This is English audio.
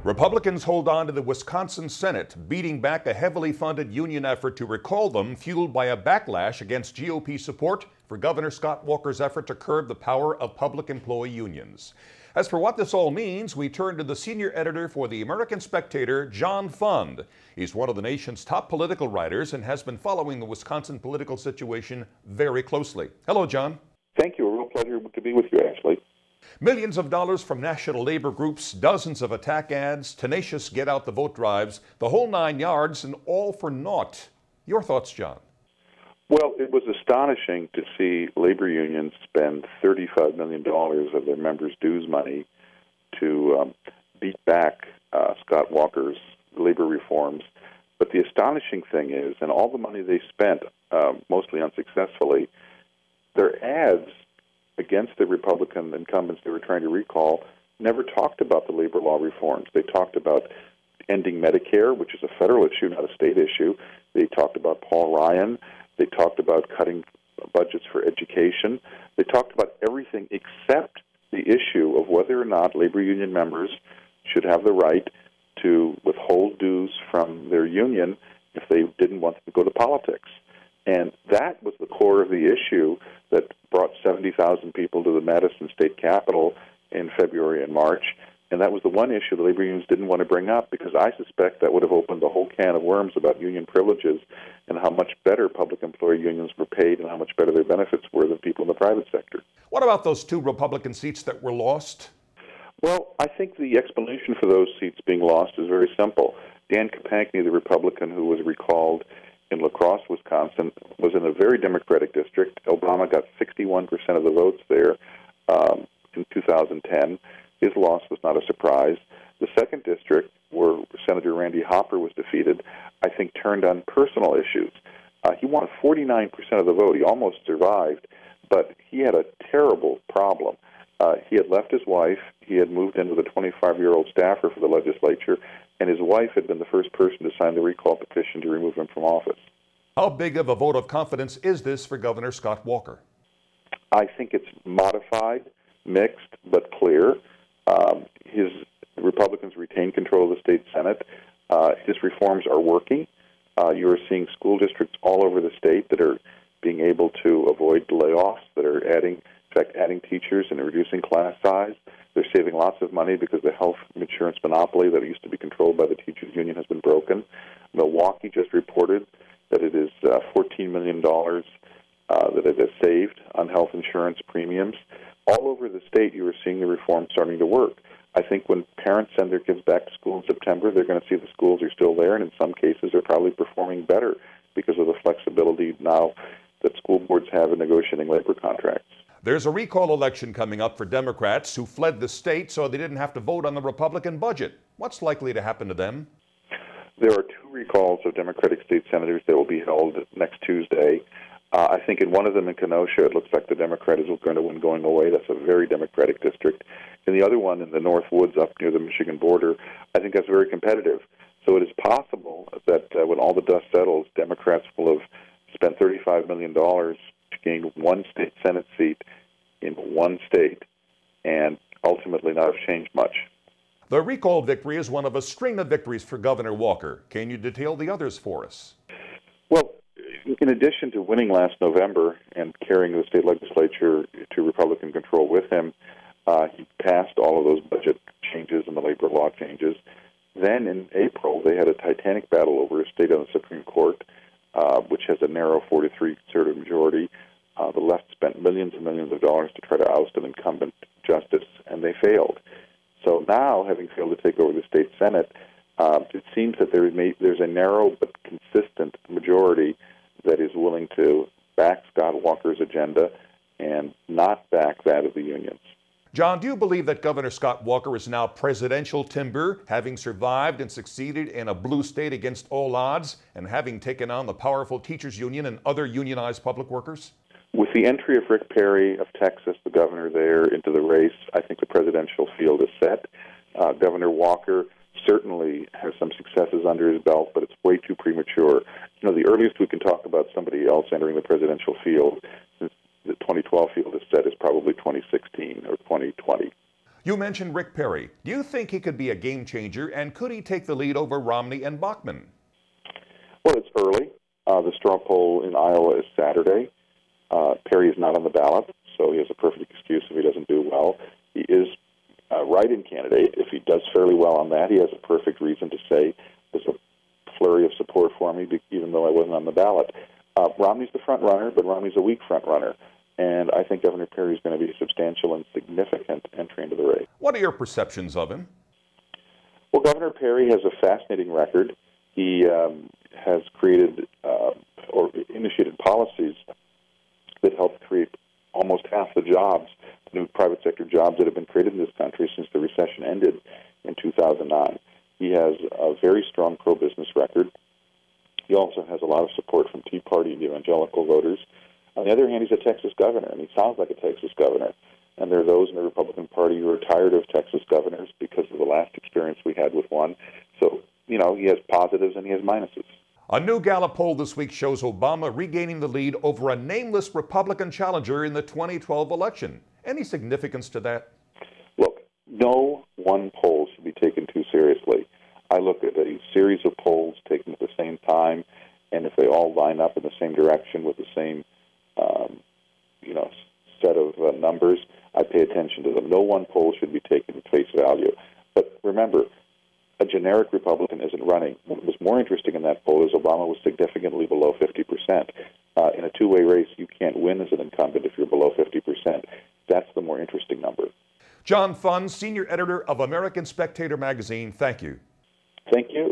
Republicans hold on to the Wisconsin Senate, beating back a heavily funded union effort to recall them, fueled by a backlash against GOP support for Governor Scott Walker's effort to curb the power of public employee unions. As for what this all means, we turn to the senior editor for the American Spectator, John Fund. He's one of the nation's top political writers and has been following the Wisconsin political situation very closely. Hello, John. Thank you. A real pleasure to be with you, Ashley. Millions of dollars from national labor groups, dozens of attack ads, tenacious get-out-the-vote drives, the whole 9 yards, and all for naught. Your thoughts, John? Well, it was astonishing to see labor unions spend $35 million of their members' dues money to beat back Scott Walker's labor reforms. But the astonishing thing is, and all the money they spent, mostly unsuccessfully, their ads against the Republican incumbents they were trying to recall never talked about the labor law reforms. They talked about ending Medicare, which is a federal issue, not a state issue. They talked about Paul Ryan. They talked about cutting budgets for education. They talked about everything except the issue of whether or not labor union members should have the right to withhold dues from their union if they didn't want to go to politics. And that was the core of the issue that brought 70,000 people to the Madison State Capitol in February and March. And that was the one issue the labor unions didn't want to bring up, because I suspect that would have opened the whole can of worms about union privileges and how much better public employee unions were paid and how much better their benefits were than people in the private sector. What about those 2 Republican seats that were lost? Well, I think the explanation for those seats being lost is very simple. Dan Kapankny, the Republican who was recalled in La Crosse, Wisconsin, was in a very Democratic district. Obama got 61% of the votes there in 2010. His loss was not a surprise. The second district, where Senator Randy Hopper was defeated, I think turned on personal issues. He won 49% of the vote. He almost survived, but he had a terrible problem. He had left his wife. He had moved in with a 25-year-old staffer for the legislature, and his wife had been the first person to sign the recall petition to remove him from office. How big of a vote of confidence is this for Governor Scott Walker? I think it's modified, mixed, but clear. His Republicans retain control of the state Senate. His reforms are working. You are seeing school districts all over the state that are being able to avoid layoffs, that are adding teachers and reducing class size. They're saving lots of money because the health insurance monopoly that used to be controlled by the teachers union has been broken. Milwaukee just reported that it is $14 million that it has saved on health insurance premiums. All over the state, you are seeing the reform starting to work. I think when parents send their kids back to school in September, they're going to see the schools are still there, and in some cases are probably performing better because of the flexibility now that school boards have in negotiating labor contracts. There's a recall election coming up for Democrats who fled the state so they didn't have to vote on the Republican budget. What's likely to happen to them? There are 2 recalls of Democratic state senators that will be held next Tuesday. I think in one of them in Kenosha, it looks like the Democrat is going to win going away. That's a very Democratic district. In the other one in the North Woods up near the Michigan border, I think that's very competitive. So it is possible that when all the dust settles, Democrats will have spent $35 million to gain 1 state Senate seat in 1 state and ultimately not have changed much. The recall victory is one of a string of victories for Governor Walker. Can you detail the others for us? Well, in addition to winning last November and carrying the state legislature to Republican control with him, he passed all of those budget changes and the labor law changes. Then in April, they had a titanic battle over a state on the Supreme Court, which has a narrow 4-3 conservative majority. The left spent millions and millions of dollars to try to oust an incumbent justice, and they failed. So now, having failed to take over the state Senate, it seems that there's a narrow but consistent majority that is willing to back Scott Walker's agenda and not back that of the unions. John, do you believe that Governor Scott Walker is now presidential timber, having survived and succeeded in a blue state against all odds and having taken on the powerful teachers union and other unionized public workers? With the entry of Rick Perry of Texas, the governor there, into the race, I think the presidential field is set. Governor Walker certainly has some successes under his belt, but it's way too premature. You know, the earliest we can talk about somebody else entering the presidential field, since the 2012 field is set, is probably 2016 or 2020. You mentioned Rick Perry. Do you think he could be a game changer, and could he take the lead over Romney and Bachmann? Well, it's early. The straw poll in Iowa is Saturday. Perry is not on the ballot, so he has a perfect excuse if he doesn't do well. He is a write-in candidate. If he does fairly well on that, he has a perfect reason to say there's a flurry of support for me, even though I wasn't on the ballot. Romney's the front runner, but Romney's a weak front runner. And I think Governor Perry is going to be a substantial and significant entry into the race. What are your perceptions of him? Well, Governor Perry has a fascinating record. He has created or initiated policies that helped create almost half the jobs, the new private sector jobs that have been created in this country since the recession ended in 2009. He has a very strong pro-business record. He also has a lot of support from Tea Party and evangelical voters. On the other hand, he's a Texas governor, and he sounds like a Texas governor. And there are those in the Republican Party who are tired of Texas governors because of the last experience we had with one. So, he has positives and he has minuses. A new Gallup poll this week shows Obama regaining the lead over a nameless Republican challenger in the 2012 election. Any significance to that? Look, no one poll should be taken too seriously. I look at a series of polls taken at the same time, and if they all line up in the same direction with the same set of numbers, I pay attention to them. No one poll should be taken at face value. But remember, a generic Republican isn't running. What was more interesting in that poll is Obama was significantly below 50%. In a two-way race, you can't win as an incumbent if you're below 50%. That's the more interesting number. John Fund, senior editor of American Spectator magazine, thank you. Thank you.